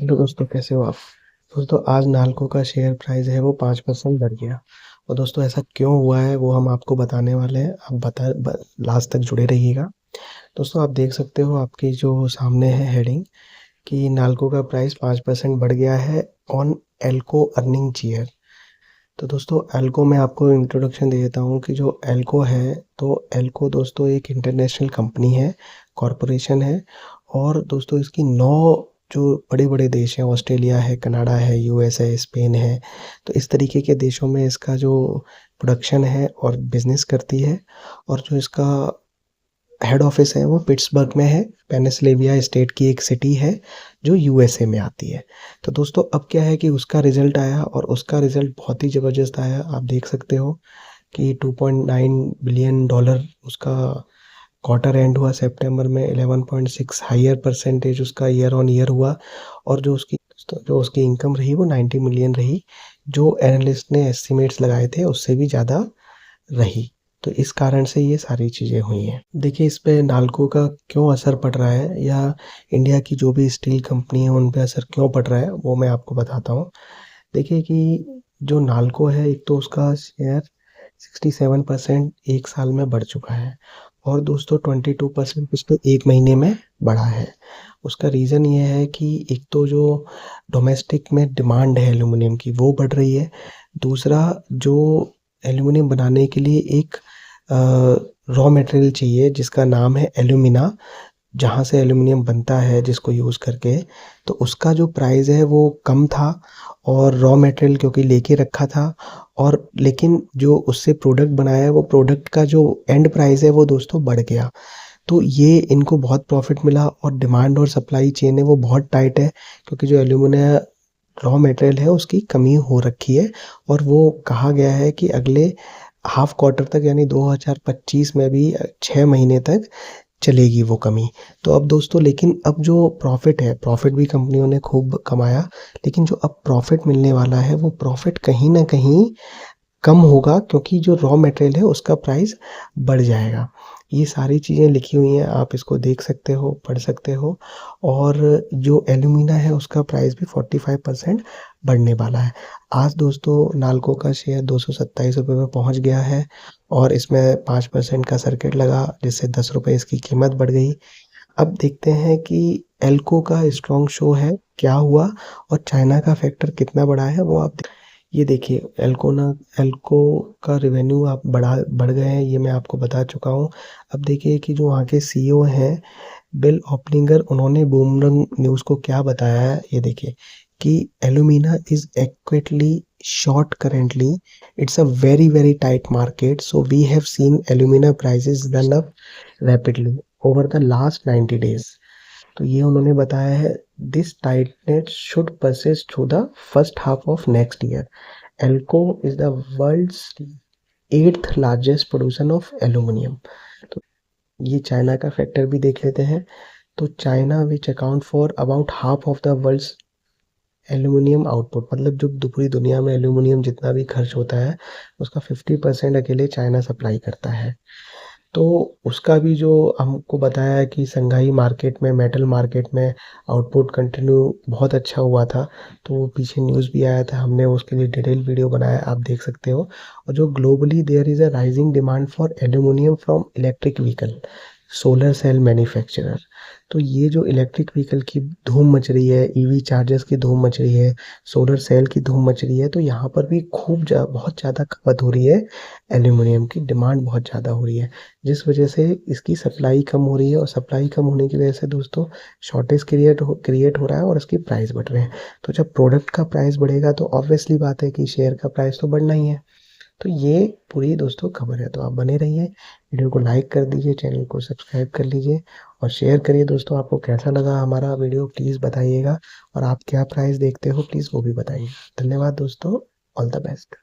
Hello दोस्तों, कैसे हो आप। दोस्तों, आज नाल्को का शेयर प्राइस है वो 5% बढ़ गया। और दोस्तों, ऐसा क्यों हुआ है वो हम आपको बताने वाले हैं। आप लास्ट तक जुड़े रहिएगा। दोस्तों, आप देख सकते हो आपकी जो सामने है हेडिंग कि नाल्को का प्राइस 5% बढ़ गया है ऑन एल्को अर्निंग चीयर। तो दोस्तों, एल्को में आपको इंट्रोडक्शन दे देता हूँ कि जो एल्को है, तो एल्को दोस्तों एक इंटरनेशनल कंपनी है, कॉरपोरेशन है। और दोस्तों, इसकी 9 जो बड़े बड़े देश हैं, ऑस्ट्रेलिया है, कनाडा है, यूएस है, स्पेन है। तो इस तरीके के देशों में इसका जो प्रोडक्शन है और बिजनेस करती है। और जो इसका हेड ऑफिस है वो पिट्सबर्ग में है। पेनिसिल्वेनिया स्टेट की एक सिटी है जो यूएसए में आती है। तो दोस्तों, अब क्या है कि उसका रिजल्ट आया और उसका रिजल्ट बहुत ही ज़बरदस्त आया। आप देख सकते हो कि $2.9 बिलियन उसका क्वार्टर एंड हुआ सितंबर में। 11.6 हायर परसेंटेज उसका ईयर ऑन ईयर हुआ। और जो उसकी इनकम रही वो 90 मिलियन रही, जो एनालिस्ट ने एस्टिमेट्स लगाए थे उससे भी ज़्यादा रही। तो इस कारण से ये सारी चीज़ें हुई हैं। देखिए, इस पे नाल्को का क्यों असर पड़ रहा है, या इंडिया की जो भी स्टील कंपनी है उन पे असर क्यों पड़ रहा है, वो मैं आपको बताता हूँ। देखिए कि जो नाल्को है, एक तो उसका शेयर 67% एक साल में बढ़ चुका है। और दोस्तों, 22% पिछले एक महीने में बढ़ा है। उसका रीज़न ये है कि एक तो जो डोमेस्टिक में डिमांड है एल्यूमिनियम की वो बढ़ रही है। दूसरा, जो एल्यूमिनियम बनाने के लिए एक रॉ मटेरियल चाहिए जिसका नाम है एल्यूमिना, जहाँ से एल्यूमिनियम बनता है जिसको यूज़ करके। तो उसका जो प्राइस है वो कम था, और रॉ मटेरियल क्योंकि लेके रखा था। और लेकिन जो उससे प्रोडक्ट बनाया है, वो प्रोडक्ट का जो एंड प्राइस है वो दोस्तों बढ़ गया। तो ये इनको बहुत प्रॉफिट मिला, और डिमांड और सप्लाई चेन है वो बहुत टाइट है, क्योंकि जो एल्यूमिनियम रॉ मटेरियल है उसकी कमी हो रखी है। और वो कहा गया है कि अगले हाफ क्वार्टर तक, यानी 2025 में भी 6 महीने तक चलेगी वो कमी। तो अब दोस्तों, लेकिन अब जो प्रॉफिट है, प्रॉफिट भी कंपनियों ने खूब कमाया, लेकिन जो अब प्रॉफिट मिलने वाला है वो प्रॉफिट कहीं ना कहीं कम होगा, क्योंकि जो रॉ मटेरियल है उसका प्राइस बढ़ जाएगा। ये सारी चीज़ें लिखी हुई हैं, आप इसको देख सकते हो, पढ़ सकते हो। और जो एल्यूमिना है उसका प्राइस भी 45% बढ़ने वाला है। आज दोस्तों, नाल्को का शेयर 227 रुपये पे पहुंच गया है, और इसमें 5% का सर्किट लगा, जिससे 10 रुपये इसकी कीमत बढ़ गई। अब देखते हैं कि एल्को का स्ट्रॉन्ग शो है क्या हुआ, और चाइना का फैक्टर कितना बड़ा है वो आप ये देखिए। एल्को का रेवेन्यू आप बढ़ गए हैं, ये मैं आपको बता चुका हूँ। अब देखिए कि जो वहाँ के सीईओ हैं, बिल ओपनिंगर, उन्होंने बूमरंग न्यूज़ को क्या बताया है, ये देखिए कि alumina is acutely short currently. It's a very very tight market, so we have seen alumina prices run up rapidly over the last 90 days. तो ये उन्होंने बताया है, this tightness should persist through the first half of next year. Alco is the world's 8th largest producer of aluminium. तो ये China का factor भी देख लेते हैं। तो China which account for about half of the world's aluminium output, मतलब जो पूरी दुनिया में एल्यूमिनियम जितना भी खर्च होता है उसका 50% अकेले चाइना सप्लाई करता है। तो उसका भी जो हमको बताया है कि संघाई मार्केट में, मेटल मार्केट में आउटपुट कंटिन्यू बहुत अच्छा हुआ था। तो वो पीछे न्यूज़ भी आया था, हमने उसके लिए डिटेल वीडियो बनाया, आप देख सकते हो। और जो globally there is a rising demand for aluminium from electric vehicle, solar cell manufacturer. तो ये जो इलेक्ट्रिक व्हीकल की धूम मच रही है, ईवी चार्जर्स की धूम मच रही है, सोलर सेल की धूम मच रही है, तो यहाँ पर भी बहुत ज़्यादा खपत हो रही है। एल्यूमिनियम की डिमांड बहुत ज़्यादा हो रही है, जिस वजह से इसकी सप्लाई कम हो रही है। और सप्लाई कम होने की वजह से दोस्तों, शॉर्टेज क्रिएट हो रहा है और इसकी प्राइस बढ़ रहे हैं। तो जब प्रोडक्ट का प्राइस बढ़ेगा तो ऑब्वियसली बात है कि शेयर का प्राइस तो बढ़ना ही है। तो ये पूरी दोस्तों खबर है। तो आप बने रहिए, वीडियो को लाइक कर दीजिए, चैनल को सब्सक्राइब कर लीजिए, और शेयर करिए। दोस्तों, आपको कैसा लगा हमारा वीडियो प्लीज़ बताइएगा, और आप क्या प्राइस देखते हो प्लीज़ वो भी बताइए। धन्यवाद दोस्तों, ऑल द बेस्ट।